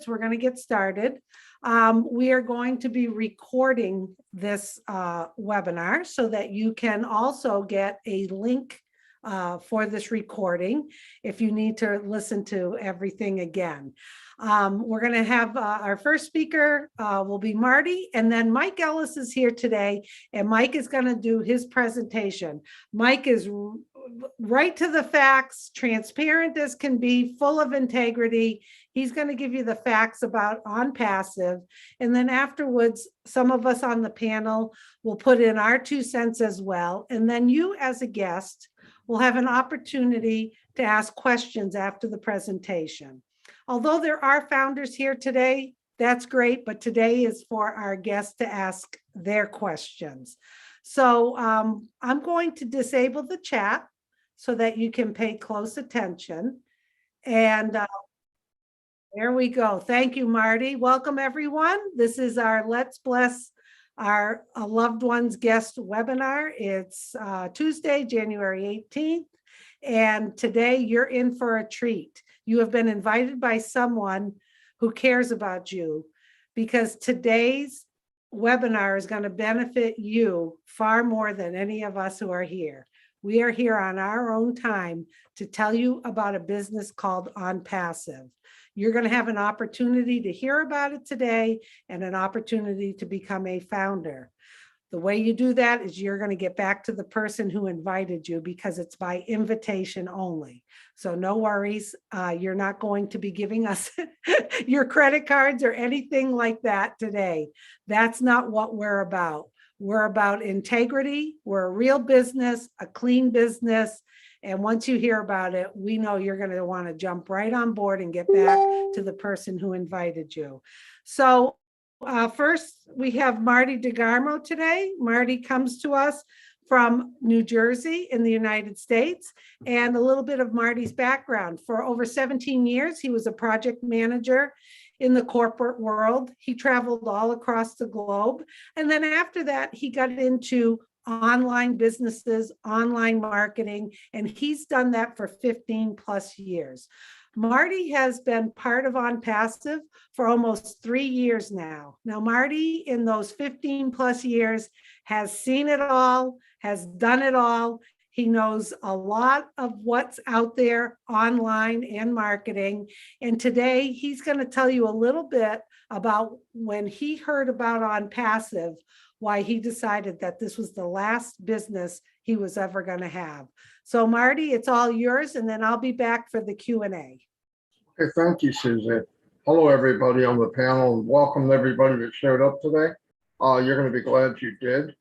minutes. We're going to get started. We are going to be recording this webinar so that you can also get a link for this recording if you need to listen to everything again. We're going to have our first speaker will be Marty, and then Mike Ellis is here today, and Mike is going to do his presentation. Mike is right to the facts, transparent as can be, full of integrity. He's going to give you the facts about OnPassive. And then afterwards, some of us on the panel will put in our 2 cents as well. And then you as a guest will have an opportunity to ask questions after the presentation. Although there are founders here today, that's great, but today is for our guests to ask their questions. So I'm going to disable the chat so that you can pay close attention. And there we go. Thank you, Marty. Welcome, everyone. This is our Let's Bless Our Loved Ones guest webinar. It's Tuesday, January 18th. And today you're in for a treat. You have been invited by someone who cares about you, because today's webinar is going to benefit you far more than any of us who are here. We are here on our own time to tell you about a business called OnPassive. You're going to have an opportunity to hear about it today and an opportunity to become a founder. The way you do that is you're going to get back to the person who invited you, because it's by invitation only. So no worries. You're not going to be giving us your credit cards or anything like that today. That's not what we're about. We're about integrity. We're a real business, a clean business. And once you hear about it, we know you're going to want to jump right on board and get back to the person who invited you. So first, we have Marty DeGarmo today. Marty comes to us from New Jersey in the United States. And a little bit of Marty's background. For over 17 years, he was a project manager in the corporate world. He traveled all across the globe. And then after that, he got into online businesses, online marketing, and he's done that for 15 plus years. Marty has been part of OnPassive for almost 3 years now. Now, Marty, in those 15 plus years, has seen it all, has done it all. He knows a lot of what's out there online and marketing. And today he's going to tell you a little bit about when he heard about OnPassive, why he decided that this was the last business he was ever going to have. So Marty, it's all yours, and then I'll be back for the Q&A. Okay, thank you, Susan. Hello, everybody on the panel, and welcome everybody that showed up today. You're going to be glad you did.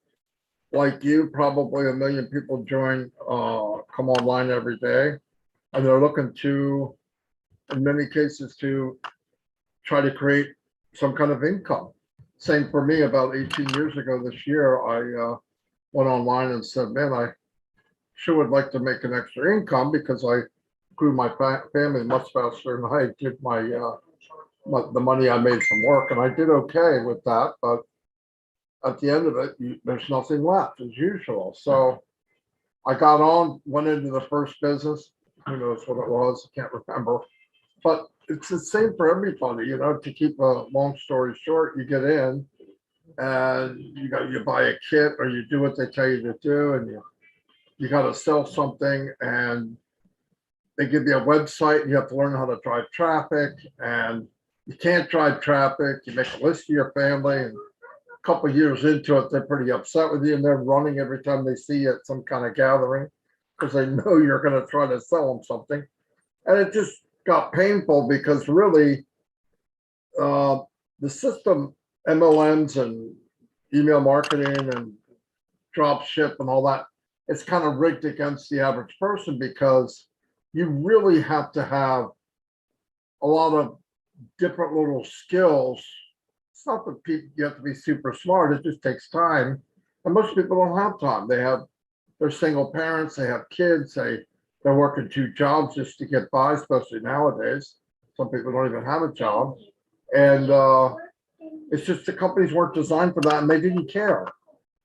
Like you, probably 1 million people come online every day, and they're looking to, in many cases, to try to create some kind of income. Same for me. About 18 years ago this year, I went online and said, man, I sure would like to make an extra income, because I grew my family much faster than I did the money I made from work, and I did okay with that. But at the end of it, there's nothing left as usual. So I went into the first business. Who knows what it was? I can't remember. But it's the same for everybody, to keep a long story short. You get in and you buy a kit, or you do what they tell you to do, and you got to sell something, and they give you a website, and you have to learn how to drive traffic, and you can't drive traffic. You make a list of your family, and a couple of years into it, they're pretty upset with you, and they're running every time they see you at some kind of gathering, because they know you're going to try to sell them something. And it just got painful, because really the system, MLMs and email marketing and drop ship and all that, it's kind of rigged against the average person, because you really have to have a lot of different little skills. It's not that you have to be super smart. It just takes time. And most people don't have time. They're single parents, they have kids, they're working 2 jobs just to get by, especially nowadays. Some people don't even have a job. And it's just the companies weren't designed for that, and they didn't care.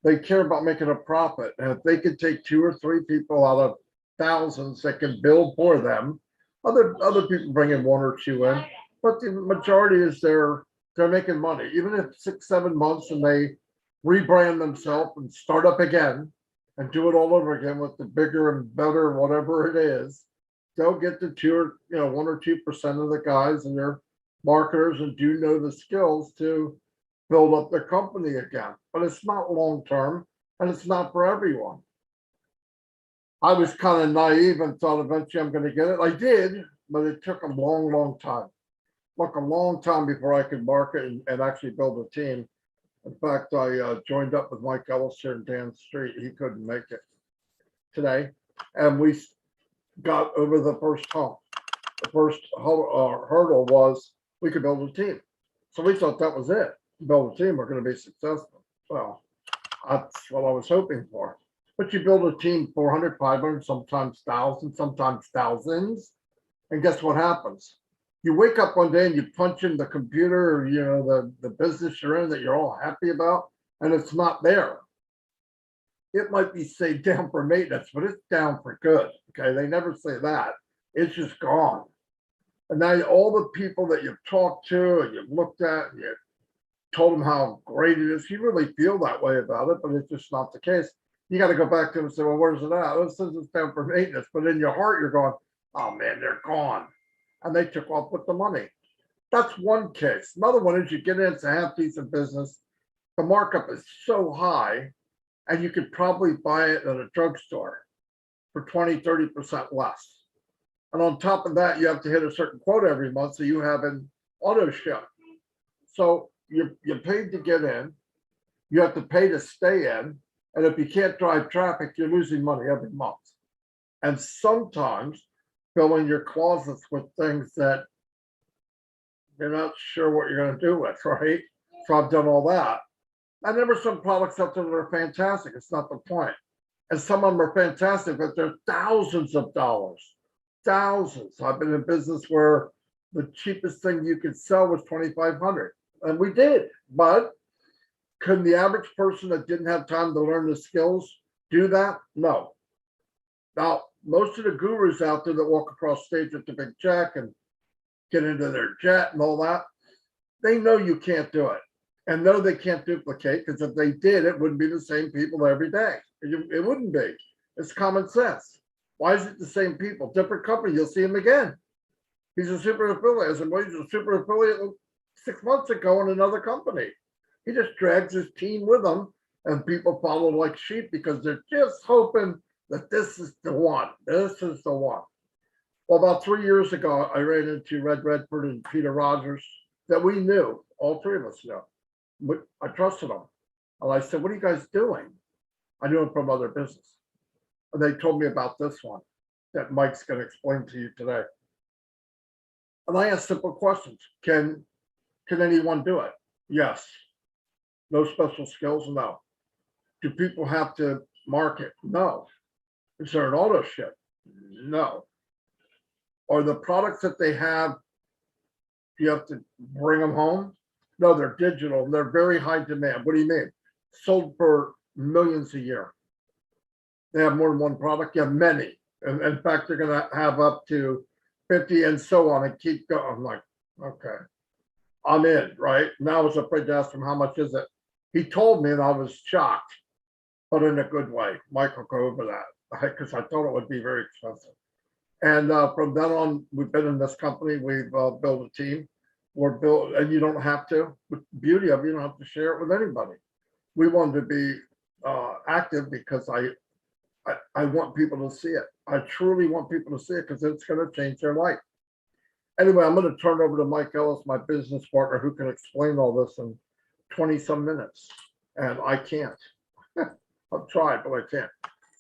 They care about making a profit. And if they could take 2 or 3 people out of thousands that can build for them, other people bring in 1 or 2 in, but the majority is they're making money, even if 6, 7 months and they rebrand themselves and start up again and do it all over again with the bigger and better, whatever it is, they'll get the 1 or 2% of the guys and their marketers and do know the skills to build up their company again. But it's not long term and it's not for everyone. I was kind of naive and thought eventually I'm going to get it. I did, but it took a long, long time. Like a long time before I could market and actually build a team. In fact, I joined up with Mike Ellis here in Dan Street. He couldn't make it today. And we got over the first hump. The first hurdle was we could build a team. So we thought that was it. Build a team, we're going to be successful. Well, that's what I was hoping for. But you build a team 400, 500, sometimes 1,000, sometimes thousands. And guess what happens? You wake up one day and you punch in the computer, or, the business you're in that you're all happy about, and it's not there. It might be say down for maintenance, but it's down for good. Okay, they never say that. It's just gone. And now all the people that you've talked to and you've looked at and you told them how great it is, you really feel that way about it, but it's just not the case. You got to go back to them and say, well, where's it at? Oh, it says it's down for maintenance, but in your heart, you're going, oh man, they're gone. And they took off with the money. That's one case. Another one is you get into a half-decent business, the markup is so high, and you could probably buy it at a drugstore for 20, 30% less. And on top of that, you have to hit a certain quota every month, so you have an auto ship. So you're paid to get in, you have to pay to stay in, and if you can't drive traffic, you're losing money every month. And sometimes filling your closets with things that you're not sure what you're going to do with, right? So I've done all that. And there were some products out there that are fantastic. It's not the point. And some of them are fantastic, but they're thousands of dollars. Thousands. I've been in business where the cheapest thing you could sell was $2,500. And we did. But could the average person that didn't have time to learn the skills do that? No. Now, most of the gurus out there that walk across stage with the big check and get into their jet and all that, they know you can't do it. And know they can't duplicate, because if they did, it wouldn't be the same people every day. It wouldn't be. It's common sense. Why is it the same people? Different company, you'll see him again. He's a super affiliate. I said, well, he's a super affiliate 6 months ago in another company. He just drags his team with him, and people follow like sheep because they're just hoping that this is the one. This is the one. Well, about 3 years ago, I ran into Red Redford and Peter Rogers that we knew, all three of us knew. But I trusted them. And I said, what are you guys doing? I knew them from other business. And they told me about this one that Mike's going to explain to you today. And I asked simple questions. Can anyone do it? Yes. No special skills? No. Do people have to market? No. Is there an auto ship? No. Are the products that they have, do you have to bring them home? No, they're digital. They're very high demand. What do you mean? Sold for millions a year. They have more than one product. You have many. And in fact, they're going to have up to 50 and so on and keep going. I'm like, okay, I'm in, right? Now I was afraid to ask him, how much is it? He told me and I was shocked, but in a good way. Mike will go over that because I thought it would be very expensive. And from then on, we've been in this company. We've built a team. We're built, and you don't have to. The beauty of it, you don't have to share it with anybody. We wanted to be active because I want people to see it. I truly want people to see it because it's going to change their life. Anyway, I'm going to turn over to Mike Ellis, my business partner, who can explain all this in 20 some minutes. And I can't. I've tried, but I can't.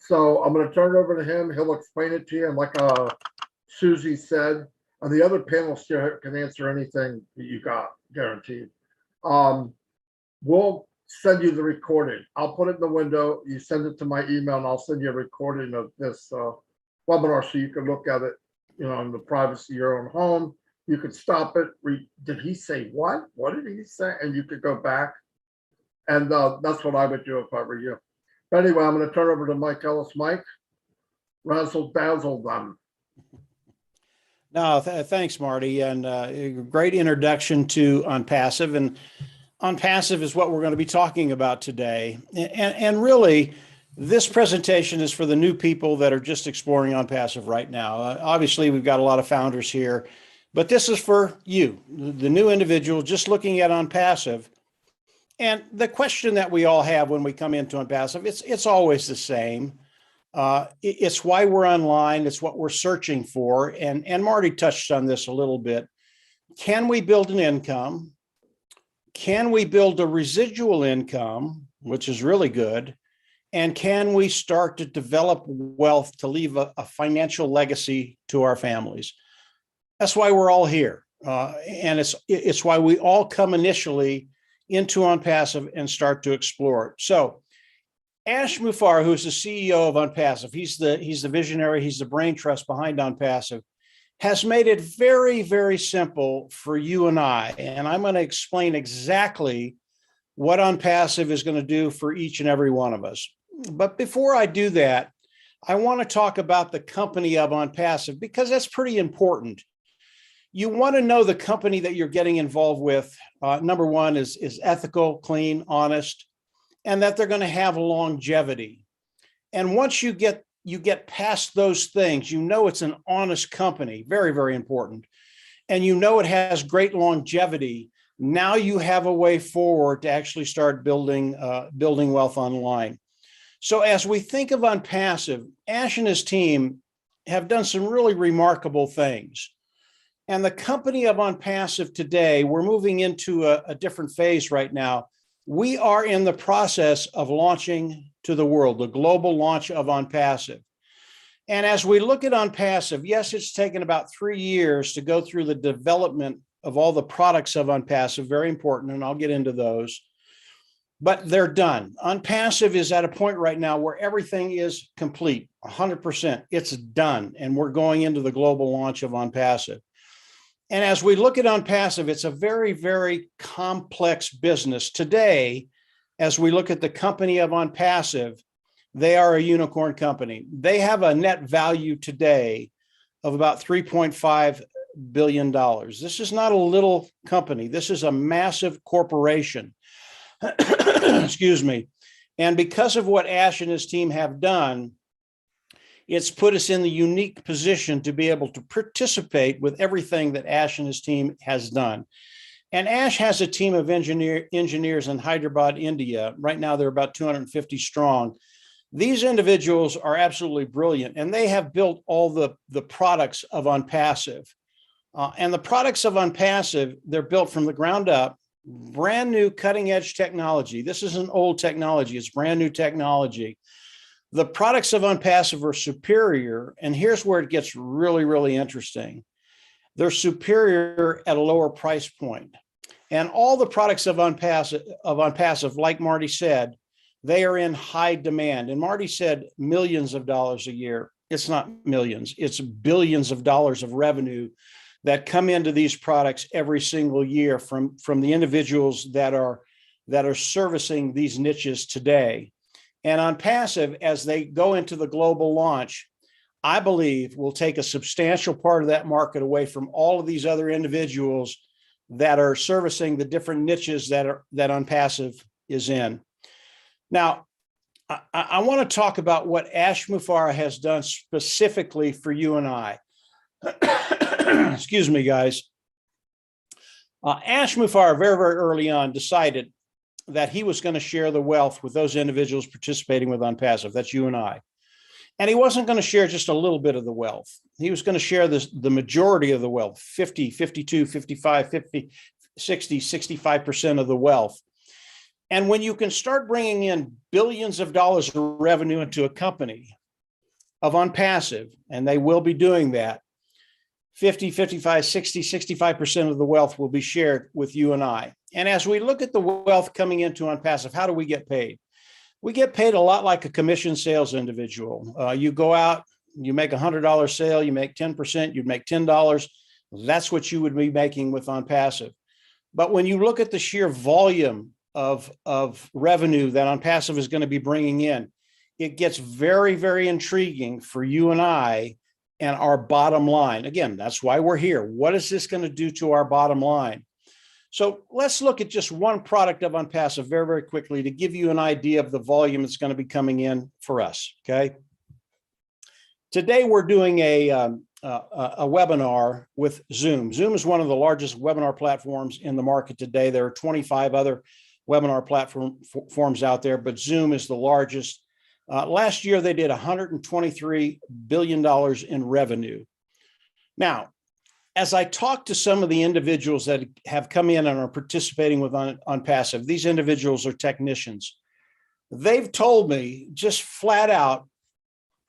So I'm going to turn it over to him. He'll explain it to you. And like Susie said, and the other panelists here can answer anything that you got, guaranteed. We'll send you the recording. I'll put it in the window. You send it to my email, and I'll send you a recording of this webinar so you can look at it, in the privacy of your own home. You could stop it. Did he say what? What did he say? And you could go back. And that's what I would do if I were you. But anyway, I'm going to turn over to Mike Ellis. Mike, razzle dazzle them. No, thanks, Marty, and a great introduction to OnPassive. And OnPassive is what we're going to be talking about today. And really, this presentation is for the new people that are just exploring OnPassive right now. Obviously, we've got a lot of founders here, but this is for you, the new individual just looking at OnPassive. And the question that we all have when we come into OnPassive, it's always the same. It's why we're online. It's what we're searching for. And Marty touched on this a little bit. Can we build an income? Can we build a residual income, which is really good? And can we start to develop wealth to leave a financial legacy to our families? That's why we're all here. And it's why we all come initially into OnPassive and start to explore it. So Ash Mufareh, who's the CEO of OnPassive, he's the visionary, he's the brain trust behind OnPassive, has made it very, very simple for you and I. And I'm going to explain exactly what OnPassive is going to do for each and every one of us. But before I do that, I want to talk about the company of OnPassive because that's pretty important. You want to know the company that you're getting involved with. Number one is ethical, clean, honest, and that they're going to have longevity. And once you get past those things, you know it's an honest company, very, very important. And you know it has great longevity. Now you have a way forward to actually start building wealth online. So as we think of OnPassive, Ash and his team have done some really remarkable things. And the company of OnPassive today, we're moving into a different phase right now. We are in the process of launching to the world, the global launch of OnPassive. And as we look at OnPassive, yes, it's taken about 3 years to go through the development of all the products of OnPassive, very important, and I'll get into those. But they're done. OnPassive is at a point right now where everything is complete, 100%. It's done, and we're going into the global launch of OnPassive. And as we look at OnPassive, it's a very, very complex business. Today, as we look at the company of OnPassive, they are a unicorn company. They have a net value today of about $3.5 billion. This is not a little company. This is a massive corporation. Excuse me. And because of what Ash and his team have done, it's put us in the unique position to be able to participate with everything that Ash and his team has done. And Ash has a team of engineers in Hyderabad, India. Right now, they're about 250 strong. These individuals are absolutely brilliant, and they have built all the products of OnPassive. And the products of OnPassive, they're built from the ground up, brand new cutting edge technology. This isn't old technology, it's brand new technology. The products of OnPassive are superior, and here's where it gets really, really interesting. They're superior at a lower price point. And all the products of OnPassive, like Marty said, they are in high demand. And Marty said millions of dollars a year. It's not millions, it's billions of dollars of revenue that come into these products every single year from the individuals that are servicing these niches today. And OnPassive, as they go into the global launch, I believe will take a substantial part of that market away from all of these other individuals that are servicing the different niches that OnPassive is in. Now, I want to talk about what Ash Mufareh has done specifically for you and I. Excuse me, guys. Ash Mufareh very, very early on decided that he was going to share the wealth with those individuals participating with OnPassive. That's you and I. And he wasn't going to share just a little bit of the wealth. He was going to share the majority of the wealth, 50, 52, 55, 50, 60, 65% of the wealth. And when you can start bringing in billions of dollars of revenue into a company of OnPassive, and they will be doing that, 50, 55, 60, 65% of the wealth will be shared with you and I. And as we look at the wealth coming into OnPassive, how do we get paid? We get paid a lot like a commission sales individual. You go out, you make $100 sale, you make 10%, you'd make $10. That's what you would be making with OnPassive. But when you look at the sheer volume of revenue that OnPassive is going to be bringing in, it gets very, very intriguing for you and I and our bottom line. Again, that's why we're here. What is this going to do to our bottom line? So let's look at just one product of OnPassive very, very quickly to give you an idea of the volume that's going to be coming in for us. Okay. Today we're doing a webinar with Zoom. Zoom is one of the largest webinar platforms in the market today. There are 25 other webinar platforms out there, but Zoom is the largest. Last year, they did $123 billion in revenue. Now, as I talk to some of the individuals that have come in and are participating with OnPassive, these individuals are technicians. They've told me just flat out,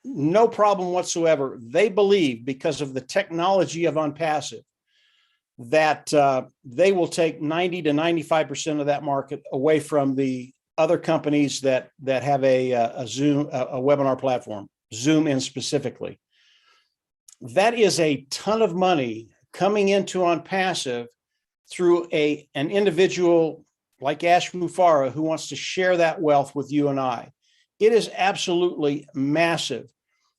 no problem whatsoever. They believe because of the technology of OnPassive that they will take 90 to 95% of that market away from the other companies that have a Zoom, a webinar platform, Zoom in specifically. That is a ton of money coming into OnPassive through an individual like Ash Mufara who wants to share that wealth with you and I. It is absolutely massive.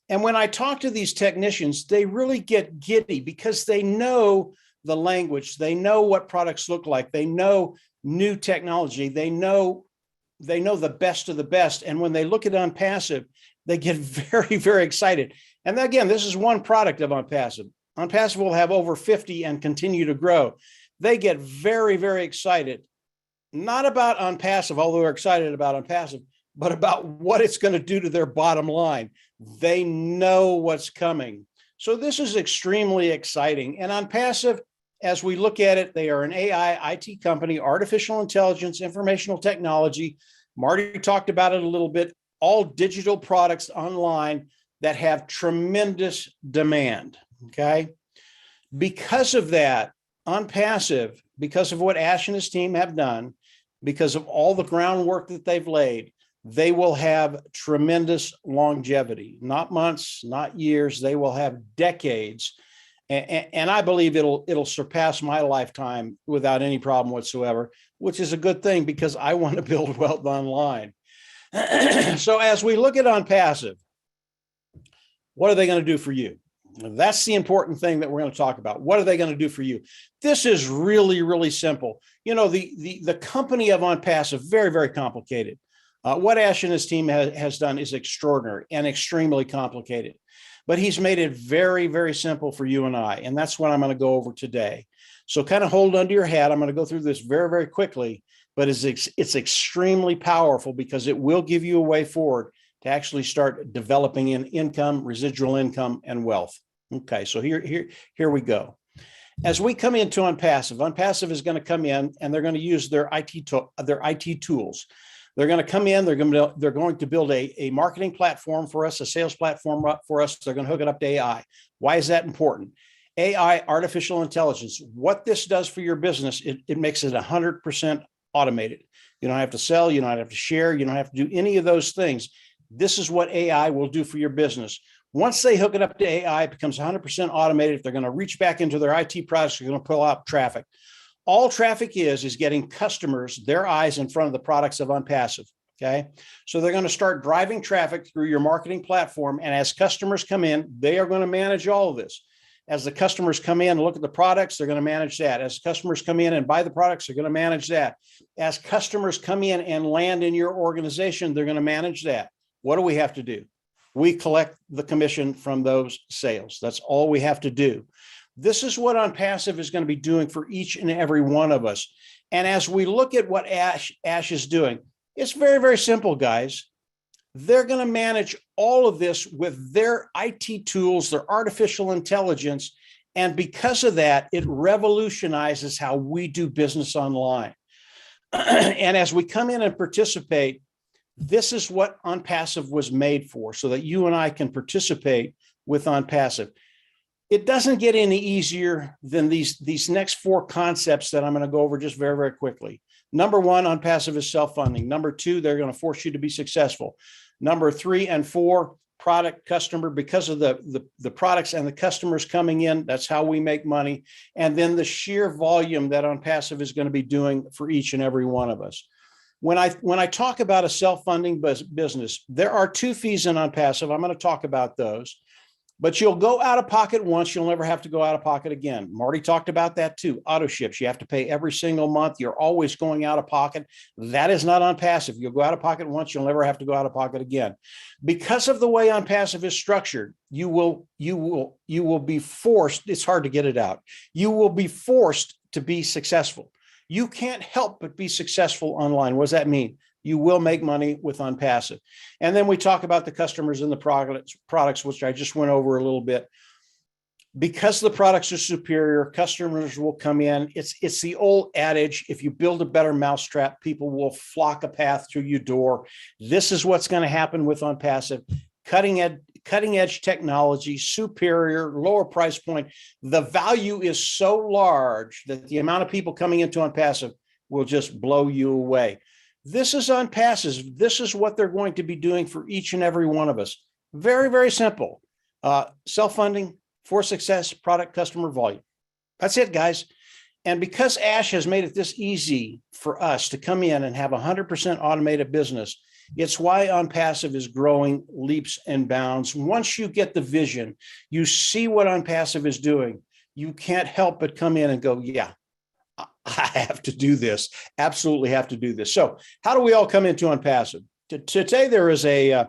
And when I talk to these technicians, they really get giddy because they know the language, they know what products look like, they know new technology, they know the best of the best. And when they look at OnPassive, they get very, very excited. And again, this is one product of OnPassive. OnPassive will have over 50 and continue to grow. They get very, very excited, not about OnPassive, although they're excited about OnPassive, but about what it's going to do to their bottom line. They know what's coming. So this is extremely exciting. And OnPassive, as we look at it, they are an AI IT company, artificial intelligence, informational technology. Marty talked about it a little bit, all digital products online that have tremendous demand, okay? Because of that, OnPassive, because of what Ash and his team have done, because of all the groundwork that they've laid, they will have tremendous longevity, not months, not years. They will have decades. And I believe it'll surpass my lifetime without any problem whatsoever, which is a good thing because I want to build wealth online. So as we look at OnPassive, what are they going to do for you? That's the important thing that we're going to talk about. What are they going to do for you? This is really, really simple. You know, the company of OnPassive, very, very complicated. What Ash and his team has done is extraordinary and extremely complicated. But he's made it very, very simple for you and I. And that's what I'm going to go over today. So kind of hold under your hat. I'm going to go through this very, very quickly, but it's extremely powerful because it will give you a way forward to actually start developing in income, residual income, and wealth. Okay, so here we go. As we come into OnPassive, OnPassive is going to come in and they're going to use their IT tools. They're going to come in, they're going to build a marketing platform for us, a sales platform for us. They're going to hook it up to AI. Why is that important? AI, artificial intelligence, what this does for your business, it makes it 100% automated. You don't have to sell, you don't have to share, you don't have to do any of those things. This is what AI will do for your business. Once they hook it up to AI, it becomes 100% automated. If they're going to reach back into their IT products, they're going to pull out traffic. All traffic is getting customers, their eyes in front of the products of OnPassive, okay? So they're going to start driving traffic through your marketing platform, and as customers come in, they are going to manage all of this. As the customers come in and look at the products, they're going to manage that. As customers come in and buy the products, they're going to manage that. As customers come in and land in your organization, they're going to manage that. What do we have to do? We collect the commission from those sales. That's all we have to do. This is what OnPassive is going to be doing for each and every one of us. And as we look at what Ash is doing, it's very, very simple, guys. They're going to manage all of this with their IT tools, their artificial intelligence. And because of that, it revolutionizes how we do business online. And as we come in and participate, this is what OnPassive was made for, so that you and I can participate with OnPassive. It doesn't get any easier than these next four concepts that I'm going to go over just very, very quickly. Number one, OnPassive is self-funding. Number two, they're going to force you to be successful. Number 3 and 4, product, customer, because of the products and the customers coming in, that's how we make money. And then the sheer volume that OnPassive is going to be doing for each and every one of us. When I talk about a self-funding business, there are 2 fees in OnPassive. I'm going to talk about those. But you'll go out of pocket once, you'll never have to go out of pocket again. Marty talked about that too. Auto ships, you have to pay every single month. You're always going out of pocket. That is not OnPassive. You'll go out of pocket once, you'll never have to go out of pocket again. Because of the way OnPassive is structured, you will be forced, it's hard to get it out. You will be forced to be successful. You can't help but be successful online. What does that mean? You will make money with OnPassive. And then we talk about the customers and the products, which I just went over a little bit. Because the products are superior, customers will come in. It's the old adage, if you build a better mousetrap, people will flock a path through your door. This is what's going to happen with OnPassive. Cutting edge technology, superior, lower price point. The value is so large that the amount of people coming into OnPassive will just blow you away. This is OnPassive. This is what they're going to be doing for each and every one of us. Very, very simple. Self-funding for success, product, customer, volume. That's it, guys. And because Ash has made it this easy for us to come in and have 100% automated business, it's why OnPassive is growing leaps and bounds. Once you get the vision, you see what OnPassive is doing, you can't help but come in and go, yeah, I have to do this. Absolutely have to do this. So how do we all come into OnPassive? Today, there is a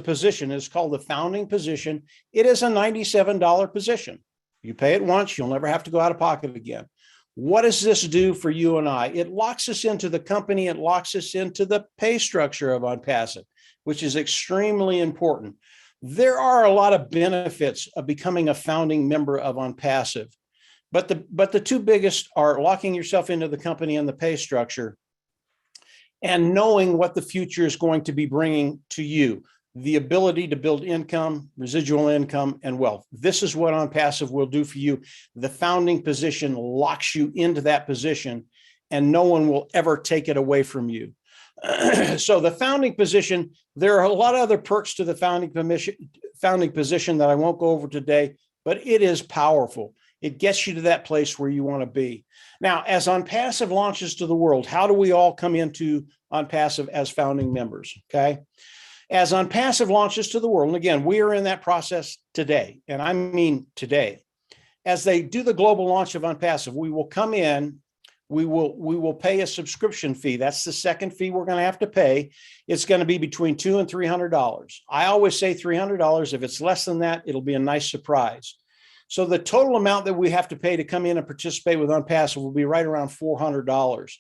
position. It's called the founding position. It is a $97 position. You pay it once, you'll never have to go out of pocket again. What does this do for you and I? It locks us into the company. It locks us into the pay structure of OnPassive, which is extremely important. There are a lot of benefits of becoming a founding member of OnPassive. But the two biggest are locking yourself into the company and the pay structure and knowing what the future is going to be bringing to you, the ability to build income, residual income, and wealth. This is what OnPassive will do for you. The founding position locks you into that position and no one will ever take it away from you. So the founding position, there are a lot of other perks to the founding position that I won't go over today, but it is powerful. It gets you to that place where you want to be. Now, as OnPassive launches to the world, how do we all come into OnPassive as founding members? Okay. As OnPassive launches to the world, and again, we are in that process today, and I mean today. As they do the global launch of OnPassive, we will come in, we will pay a subscription fee. That's the second fee we're going to have to pay. It's going to be between $200 and $300. I always say $300. If it's less than that, it'll be a nice surprise. So the total amount that we have to pay to come in and participate with OnPassive will be right around $400.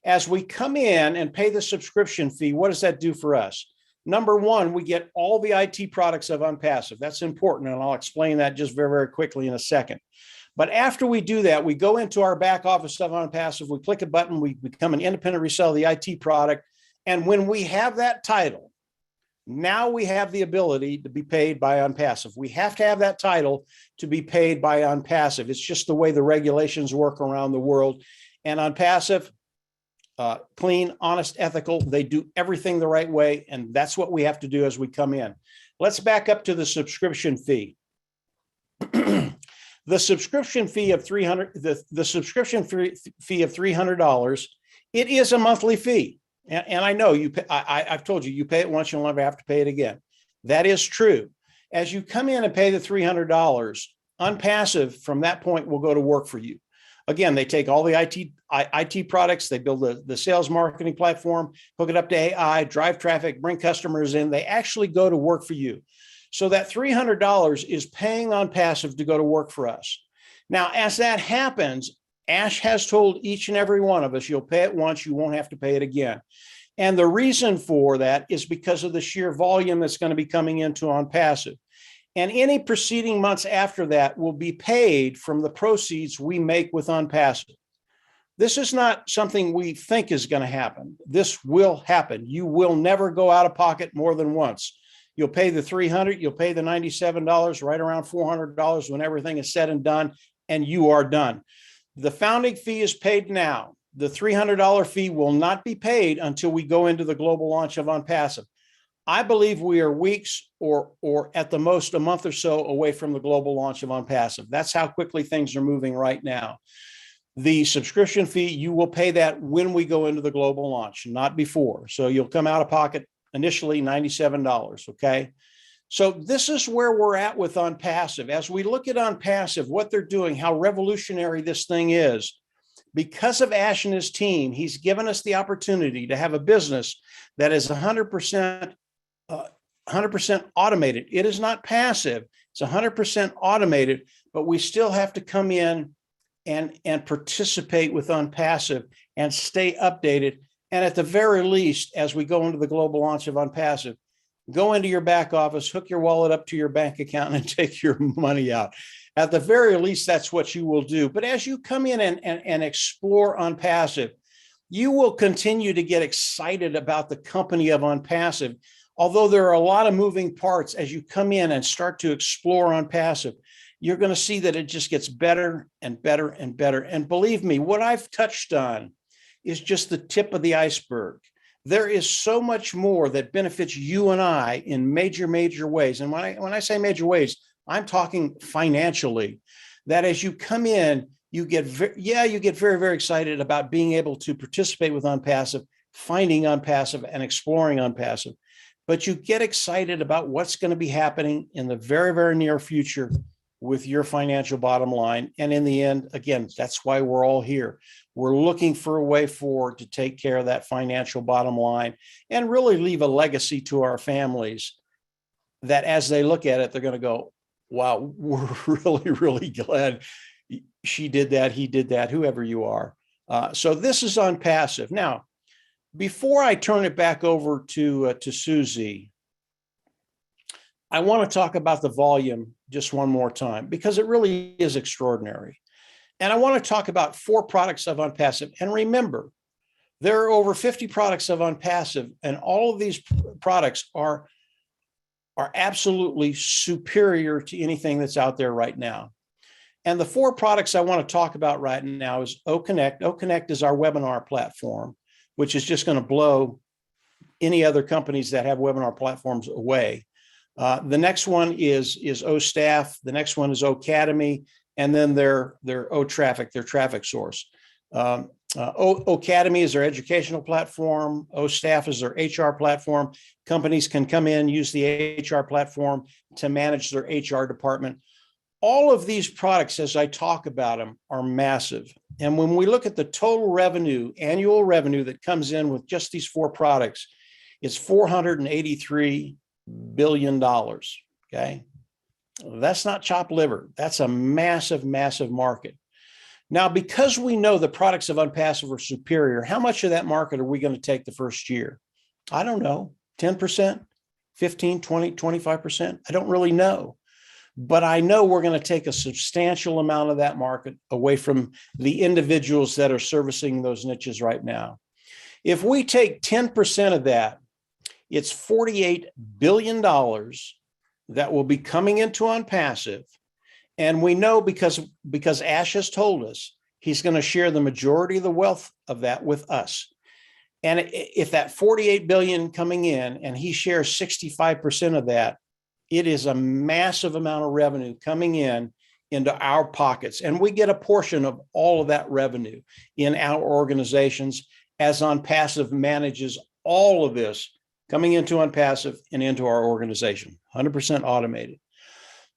As we come in and pay the subscription fee, what does that do for us? Number one, we get all the IT products of OnPassive. That's important, and I'll explain that just very, very quickly in a second. But after we do that, we go into our back office of OnPassive, we click a button, we become an independent reseller of the IT product. And when we have that title, now we have the ability to be paid by OnPassive. We have to have that title to be paid by OnPassive. It's just the way the regulations work around the world. And OnPassive, clean, honest, ethical, they do everything the right way. And that's what we have to do as we come in. Let's back up to the subscription fee. The subscription fee of $300, it is a monthly fee. And I know I've told you, you pay it once, you'll never have to pay it again. That is true. As you come in and pay the $300, OnPassive from that point will go to work for you. Again, they take all the IT products, they build the sales marketing platform, hook it up to AI, drive traffic, bring customers in. They actually go to work for you. So that $300 is paying OnPassive to go to work for us. Now, as that happens, Ash has told each and every one of us, you'll pay it once, you won't have to pay it again. And the reason for that is because of the sheer volume that's going to be coming into OnPassive. And any preceding months after that will be paid from the proceeds we make with OnPassive. This is not something we think is going to happen. This will happen. You will never go out of pocket more than once. You'll pay the $300, you'll pay the $97, right around $400 when everything is said and done, and you are done. The founding fee is paid now. The $300 fee will not be paid until we go into the global launch of OnPassive. I believe we are weeks or at the most a month or so away from the global launch of OnPassive. That's how quickly things are moving right now. The subscription fee, you will pay that when we go into the global launch, not before. So you'll come out of pocket initially $97, okay? So this is where we're at with OnPassive. As we look at OnPassive, what they're doing, how revolutionary this thing is, because of Ash and his team, he's given us the opportunity to have a business that is 100% automated. It is not passive. It's 100% automated, but we still have to come in and participate with OnPassive and stay updated. And at the very least, as we go into the global launch of OnPassive, go into your back office, hook your wallet up to your bank account and take your money out. At the very least, that's what you will do. But as you come in and explore OnPassive, you will continue to get excited about the company of OnPassive. Although there are a lot of moving parts, as you come in and start to explore OnPassive, you're going to see that it just gets better and better and better. And believe me, what I've touched on is just the tip of the iceberg. There is so much more that benefits you and I in major, major ways. And when I say major ways, I'm talking financially, that as you come in, you get very, very excited about being able to participate with OnPassive, finding OnPassive and exploring OnPassive. But you get excited about what's going to be happening in the very, very near future with your financial bottom line. And in the end, again, that's why we're all here. We're looking for a way forward to take care of that financial bottom line and really leave a legacy to our families that as they look at it, they're going to go, wow, we're really, really glad she did that, he did that, whoever you are. So this is OnPassive. Now, before I turn it back over to Susie, I want to talk about the volume just one more time, because it really is extraordinary. And I want to talk about 4 products of OnPassive. And remember, there are over 50 products of OnPassive, and all of these products are absolutely superior to anything that's out there right now. And the 4 products I want to talk about right now is OConnect. OConnect is our webinar platform, which is just going to blow any other companies that have webinar platforms away. The next one is OStaff. The next one is Ocademy, and then their OTraffic, their traffic source. Ocademy is their educational platform. OStaff is their HR platform. Companies can come in, use the HR platform to manage their HR department. All of these products, as I talk about them, are massive. And when we look at the total revenue, annual revenue that comes in with just these 4 products, it's $483 billion. Okay. That's not chopped liver. That's a massive, massive market. Now, because we know the products of OnPassive are superior, how much of that market are we going to take the first year? I don't know, 10%, 15, 20, 25%. I don't really know. But I know we're going to take a substantial amount of that market away from the individuals that are servicing those niches right now. If we take 10% of that, it's $48 billion that will be coming into OnPassive. And we know because Ash has told us he's going to share the majority of the wealth of that with us. And if that 48 billion coming in and he shares 65% of that, it is a massive amount of revenue coming in into our pockets. And we get a portion of all of that revenue in our organizations as OnPassive manages all of this coming into OnPassive and into our organization, 100% automated.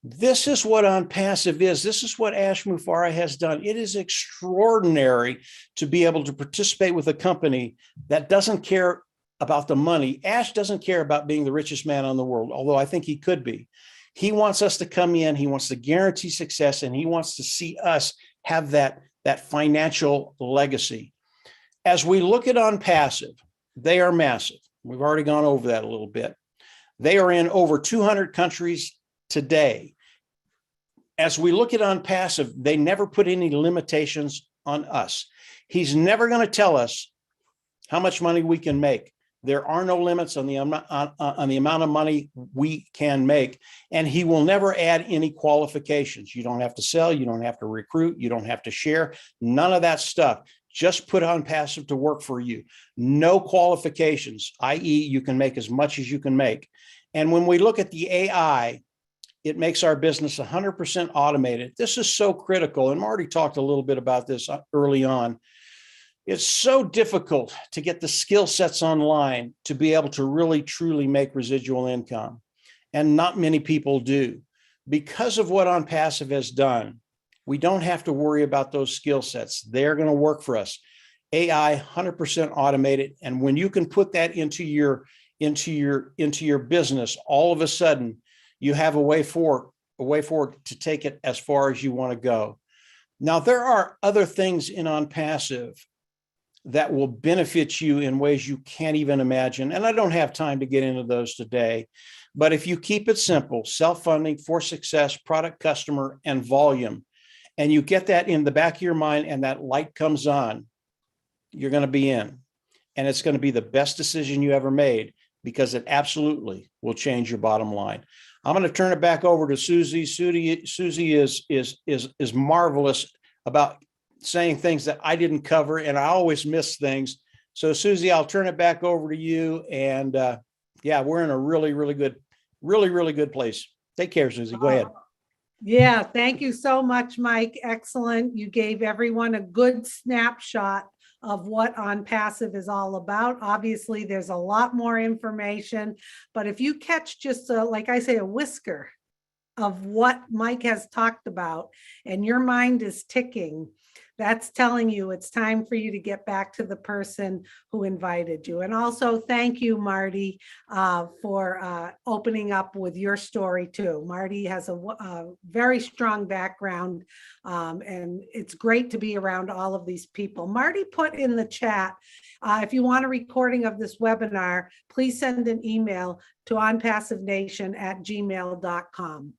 This is what OnPassive is. This is what Ash Mufareh has done. It is extraordinary to be able to participate with a company that doesn't care about the money. Ash doesn't care about being the richest man in the world, although I think he could be. He wants us to come in, he wants to guarantee success, and he wants to see us have that financial legacy. As we look at OnPassive, they are massive. We've already gone over that a little bit. They are in over 200 countries today. As we look at OnPassive, they never put any limitations on us. He's never going to tell us how much money we can make. There are no limits on the amount of money we can make, and he will never add any qualifications. You don't have to sell, you don't have to recruit, you don't have to share, none of that stuff. Just put OnPassive to work for you. No qualifications, i.e., you can make as much as you can make. And when we look at the AI, it makes our business 100% automated. This is so critical. And Marty talked a little bit about this early on. It's so difficult to get the skill sets online to be able to really, truly make residual income. and not many people do. Because of what OnPassive has done, we don't have to worry about those skill sets. They're going to work for us. AI 100% automated. And when you can put that into your business, all of a sudden you have a way forward to take it as far as you want to go. Now, there are other things in OnPassive that will benefit you in ways you can't even imagine. And I don't have time to get into those today. But if you keep it simple, self-funding, for success, product, customer, and volume, and you get that in the back of your mind and that light comes on, you're going to be in. And it's going to be the best decision you ever made, because it absolutely will change your bottom line. I'm going to turn it back over to Susie. Susie is marvelous about saying things that I didn't cover, and I always miss things. So Susie, I'll turn it back over to you. And yeah, we're in a really good place. Take care, Susie. Go ahead. Yeah, thank you so much, Mike. Excellent. You gave everyone a good snapshot of what OnPassive is all about. Obviously, there's a lot more information, but if you catch just like I say, a whisker of what Mike has talked about and your mind is ticking, that's telling you it's time for you to get back to the person who invited you. And also thank you, Marty, for opening up with your story too. Marty has a very strong background, and it's great to be around all of these people. Marty put in the chat, if you want a recording of this webinar, please send an email to onpassivenation@gmail.com.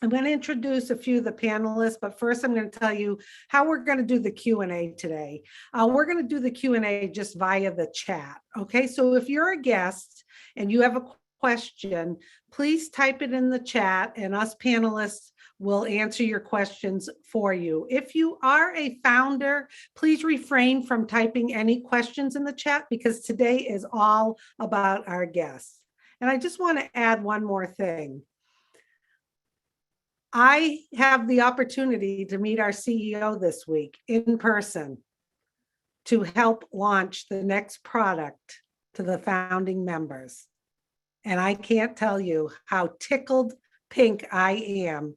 I'm going to introduce a few of the panelists, but first I'm going to tell you how we're going to do the Q&A today. We're going to do the Q&A just via the chat. Okay, so if you're a guest and you have a question, please type it in the chat and us panelists will answer your questions for you. If you are a founder, please refrain from typing any questions in the chat, because today is all about our guests. And I just want to add one more thing. I have the opportunity to meet our CEO this week in person to help launch the next product to the founding members. And I can't tell you how tickled pink I am.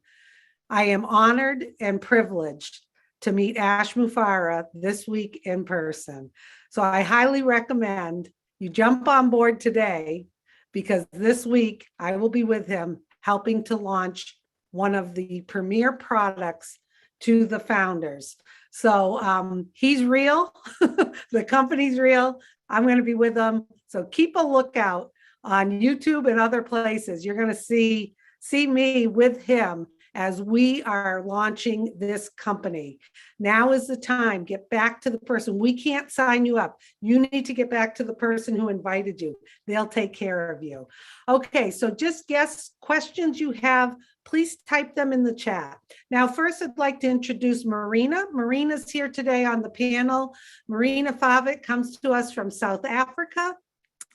I am honored and privileged to meet Ash Mufareh this week in person. So I highly recommend you jump on board today, because this week I will be with him helping to launch one of the premier products to the founders. So he's real, the company's real. I'm going to be with them. So keep a lookout on YouTube and other places. You're going to see me with him as we are launching this company. Now is the time. Get back to the person. We can't sign you up. You need to get back to the person who invited you. They'll take care of you. Okay, so just guess questions you have. Please type them in the chat. Now, first, I'd like to introduce Marina. Marina's here today on the panel. Marina Favik comes to us from South Africa.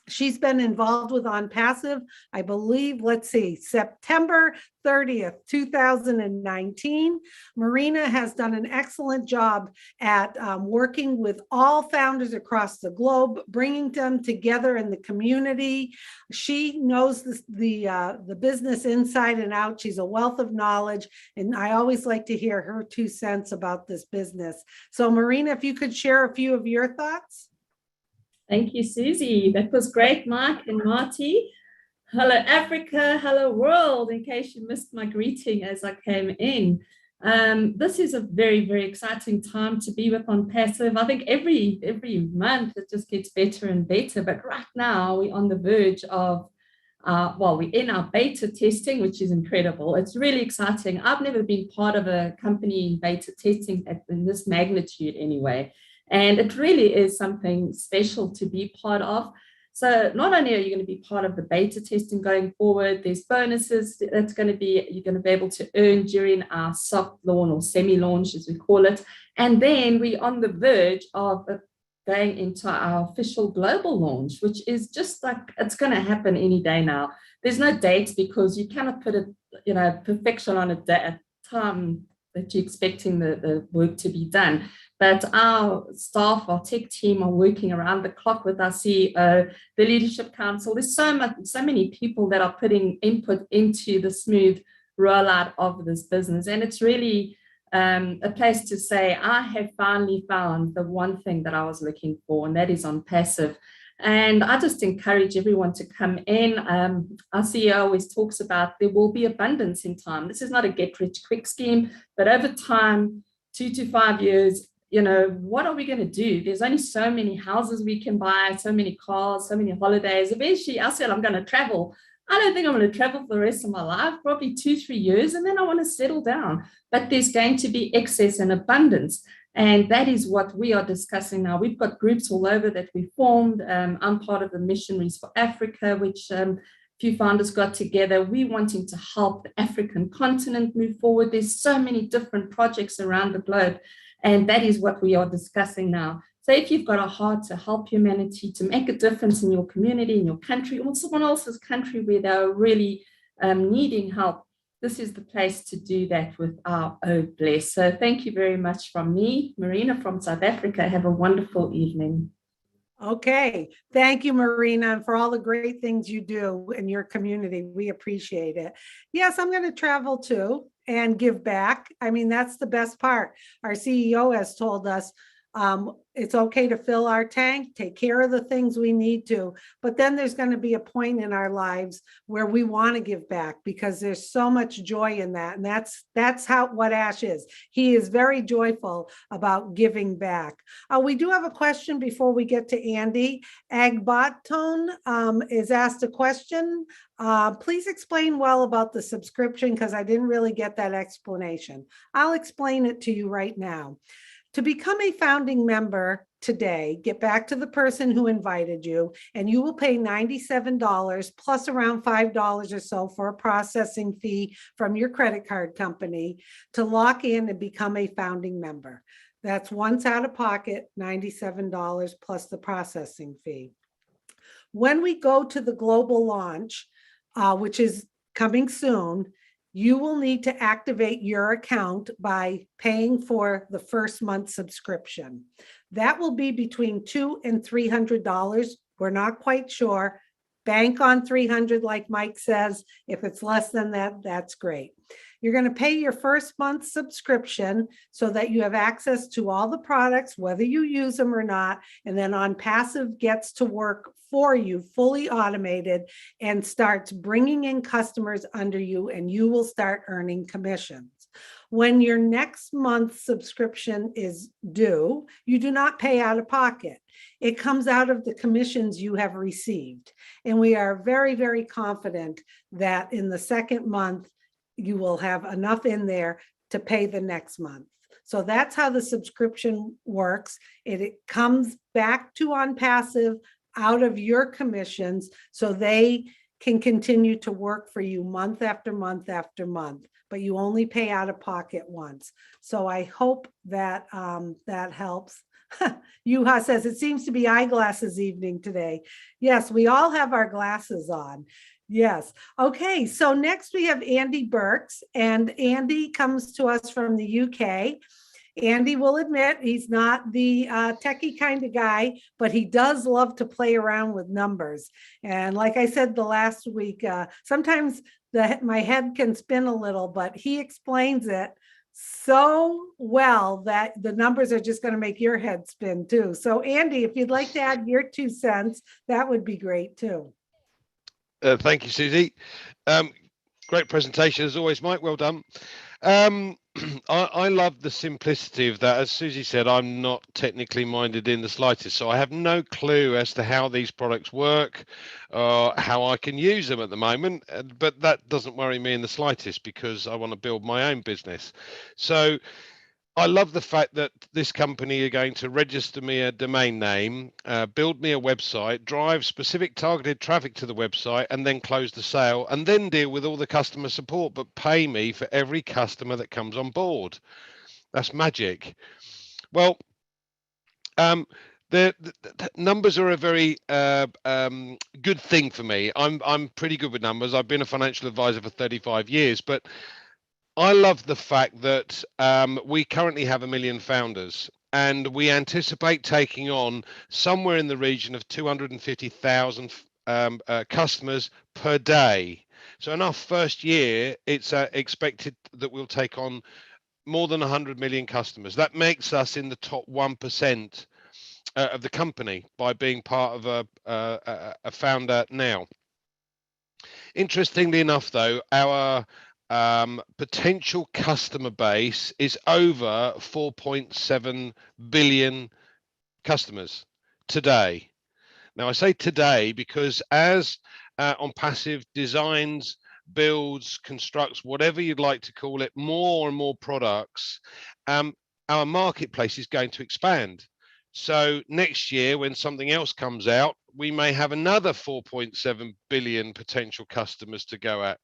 She's been involved with OnPassive, I believe, let's see, September 30th, 2019. Marina has done an excellent job at working with all founders across the globe, bringing them together in the community. She knows the business inside and out. She's a wealth of knowledge, and I always like to hear her 2 cents about this business. So Marina, if you could share a few of your thoughts. Thank you, Susie. That was great, Mike and Marty. Hello, Africa. Hello, world. In case you missed my greeting as I came in. This is a very, very exciting time to be with OnPassive. I think every month it just gets better and better. But right now we're on the verge of, we're in our beta testing, which is incredible. It's really exciting. I've never been part of a company in beta testing in this magnitude anyway. And it really is something special to be part of. So not only are you going to be part of the beta testing going forward, there's bonuses you're going to be able to earn during our soft launch or semi-launch, as we call it. And then we're on the verge of going into our official global launch, which is just like, it's going to happen any day now. There's no date, because you cannot put perfection on a time that you're expecting the work to be done. but our staff, our tech team are working around the clock with our CEO, the Leadership Council. There's so many people that are putting input into the smooth rollout of this business. And it's really a place to say, I have finally found the one thing that I was looking for, and that is OnPassive. And I just encourage everyone to come in. Our CEO always talks about there will be abundance in time. This is not a get rich quick scheme, but over time, 2 to 5 years, what are we going to do? There's only so many houses we can buy, so many cars, so many holidays. Eventually, I said, I'm going to travel. I don't think I'm going to travel for the rest of my life, probably 2-3 years, and then I want to settle down. But there's going to be excess and abundance. And that is what we are discussing now. We've got groups all over that we formed. I'm part of the Missionaries for Africa, which a few founders got together. We're wanting to help the African continent move forward. There's so many different projects around the globe. And that is what we are discussing now. So if you've got a heart to help humanity, to make a difference in your community, in your country, or someone else's country where they're really needing help, this is the place to do that with our Oh Bless. So thank you very much from me, Marina from South Africa. Have a wonderful evening. Okay. Thank you, Marina, and for all the great things you do in your community. We appreciate it. Yes, I'm going to travel too and give back. I mean, that's the best part. Our CEO has told us it's okay to fill our tank, take care of the things we need to, but then there's going to be a point in our lives where we want to give back because there's so much joy in that. And that's what Ash is. He is very joyful about giving back. We do have a question before we get to Andy. Agbottone is asked a question. Please explain well about the subscription because I didn't really get that explanation. I'll explain it to you right now. To become a founding member today, get back to the person who invited you, and you will pay $97 plus around $5 or so for a processing fee from your credit card company to lock in and become a founding member. That's once out of pocket, $97 plus the processing fee. When we go to the global launch, which is coming soon, you will need to activate your account by paying for the first month subscription. That will be between $200 and $300. We're not quite sure. Bank on $300, like Mike says. If it's less than that, that's great. You're going to pay your first month subscription so that you have access to all the products, whether you use them or not. And then OnPassive gets to work for you, fully automated, and starts bringing in customers under you, and you will start earning commissions. When your next month's subscription is due, you do not pay out of pocket. It comes out of the commissions you have received. And we are very, very confident that in the second month, you will have enough in there to pay the next month. So that's how the subscription works. It comes back to OnPassive out of your commissions so they can continue to work for you month after month after month, but you only pay out of pocket once. So I hope that that helps. Yuha says, it seems to be eyeglasses evening today. Yes, we all have our glasses on. Yes. Okay. So next we have Andy Burks, and Andy comes to us from the UK. Andy will admit he's not the techie kind of guy, but he does love to play around with numbers. And like I said the last week, sometimes my head can spin a little, but he explains it so well that the numbers are just going to make your head spin too. So Andy, if you'd like to add your 2 cents, that would be great too. Thank you, Susie. Great presentation as always, Mike. Well done. I love the simplicity of that. As Susie said, I'm not technically minded in the slightest, so I have no clue as to how these products work or how I can use them at the moment. But that doesn't worry me in the slightest because I want to build my own business. So I love the fact that this company are going to register me a domain name, build me a website, drive specific targeted traffic to the website, and then close the sale, and then deal with all the customer support, but pay me for every customer that comes on board. That's magic. Well, the numbers are a very good thing for me. I'm pretty good with numbers. I've been a financial advisor for 35 years, but I love the fact that we currently have 1 million founders, and we anticipate taking on somewhere in the region of 250,000 customers per day. So in our first year, it's expected that we'll take on more than 100 million customers. That makes us in the top 1% of the company by being part of a founder now. Interestingly enough, though, our potential customer base is over 4.7 billion customers today. Now, I say today because as OnPassive designs, builds, constructs, whatever you'd like to call it, more and more products, our marketplace is going to expand. So next year, when something else comes out, we may have another 4.7 billion potential customers to go at,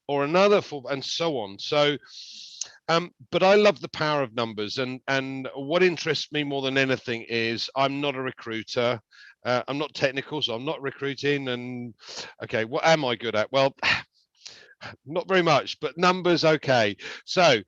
or another four, and so on. So, but I love the power of numbers, and what interests me more than anything is I'm not a recruiter. I'm not technical, so I'm not recruiting. And okay, what am I good at? Well, not very much, but numbers, okay. So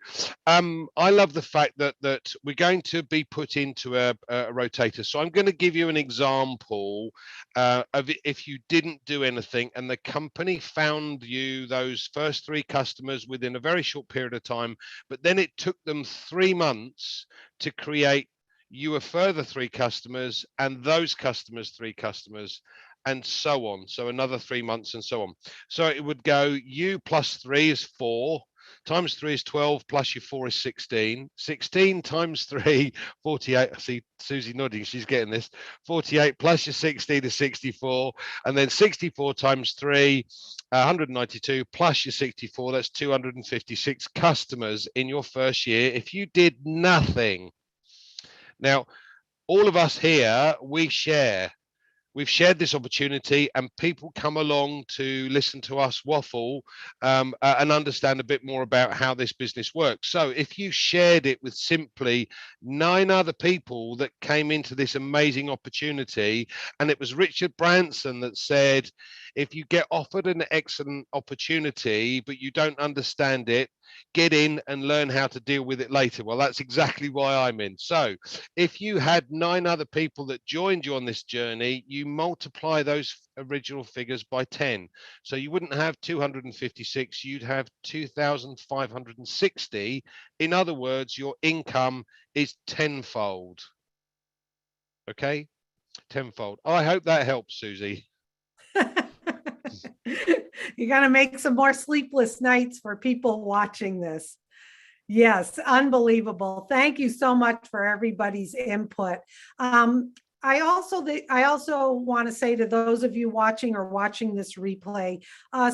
I love the fact that we're going to be put into a rotator. So I'm going to give you an example of if you didn't do anything and the company found you those first 3 customers within a very short period of time, but then it took them 3 months to create you a further 3 customers, and those customers 3 customers, and so on. So another 3 months and so on. So it would go you plus 3 is 4, times 3 is 12, plus your 4 is 16. 16 times 3, 48. I see Susie nodding, she's getting this. 48 plus your 16 is 64. And then 64 times 3, 192, plus your 64, that's 256 customers in your first year if you did nothing. Now, all of us here, we've shared this opportunity, and people come along to listen to us waffle and understand a bit more about how this business works. So if you shared it with simply 9 other people that came into this amazing opportunity, and it was Richard Branson that said, if you get offered an excellent opportunity, but you don't understand it, get in and learn how to deal with it later. Well, that's exactly why I'm in. So if you had 9 other people that joined you on this journey, you multiply those original figures by 10. So you wouldn't have 256, you'd have 2,560. In other words, your income is tenfold. Okay, tenfold. I hope that helps, Susie. You're going to make some more sleepless nights for people watching this. Yes, unbelievable. Thank you so much for everybody's input. I also want to say to those of you watching this replay,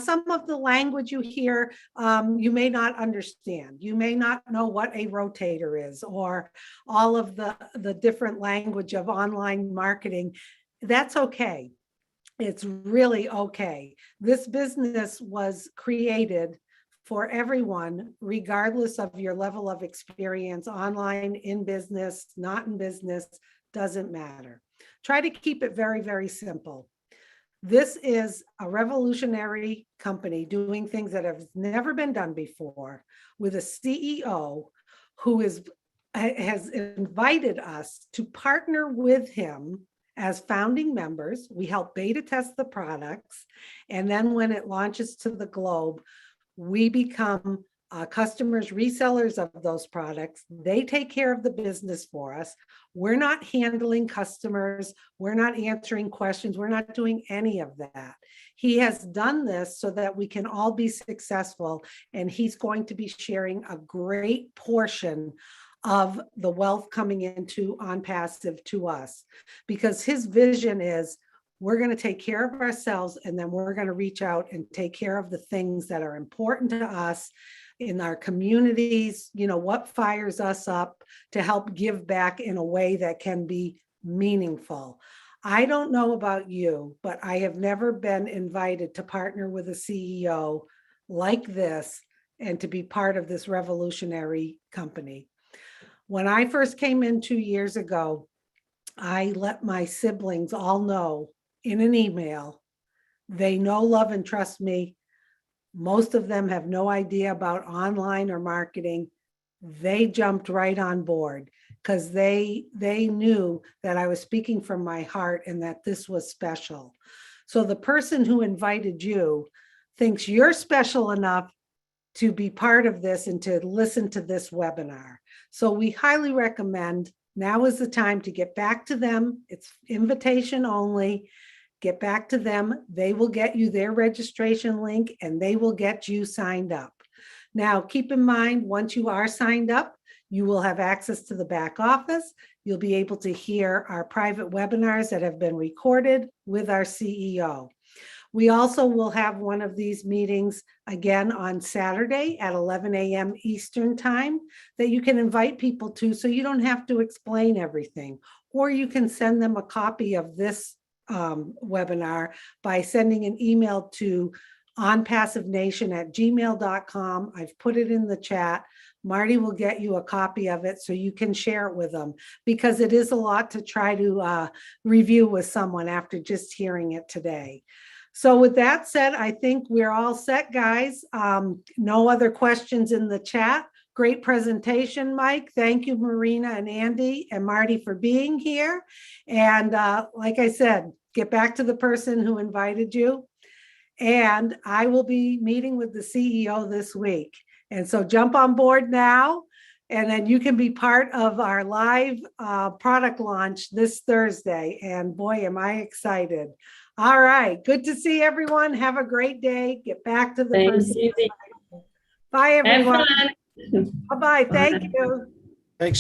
some of the language you hear, you may not understand. You may not know what a rotator is, or all of the different language of online marketing. That's okay. It's really okay. This business was created for everyone, regardless of your level of experience, online, in business, not in business, doesn't matter. Try to keep it very, very simple. This is a revolutionary company doing things that have never been done before, with a CEO who has invited us to partner with him as founding members. We help beta test the products, and then when it launches to the globe, we become customers, resellers of those products. They take care of the business for us. We're not handling customers. We're not answering questions. We're not doing any of that. He has done this so that we can all be successful, and he's going to be sharing a great portion of the wealth coming into OnPassive to us, because his vision is we're going to take care of ourselves, and then we're going to reach out and take care of the things that are important to us in our communities, what fires us up to help give back in a way that can be meaningful. I don't know about you, but I have never been invited to partner with a CEO like this and to be part of this revolutionary company. When I first came in 2 years ago, I let my siblings all know in an email. They know, love, and trust me. Most of them have no idea about online or marketing. They jumped right on board. because they knew that I was speaking from my heart and that this was special. So the person who invited you thinks you're special enough to be part of this and to listen to this webinar. So we highly recommend, now is the time to get back to them. It's invitation only. Get back to them. They will get you their registration link and they will get you signed up. Now, keep in mind, once you are signed up, you will have access to the back office. You'll be able to hear our private webinars that have been recorded with our CEO. We also will have one of these meetings again on Saturday at 11 a.m. Eastern time that you can invite people to, so you don't have to explain everything, or you can send them a copy of this webinar by sending an email to onpassivenation@gmail.com. I've put it in the chat. Marty will get you a copy of it so you can share it with them, because it is a lot to try to review with someone after just hearing it today. So with that said, I think we're all set, guys. No other questions in the chat. Great presentation, Mike. Thank you, Marina and Andy and Marty, for being here. And like I said, get back to the person who invited you. And I will be meeting with the CEO this week. And so jump on board now, and then you can be part of our live product launch this Thursday. And boy, am I excited. All right. Good to see everyone. Have a great day. Get back to the Thanks, person. Susie. Bye, everyone. Have fun. Bye-bye. Thank you. Thanks.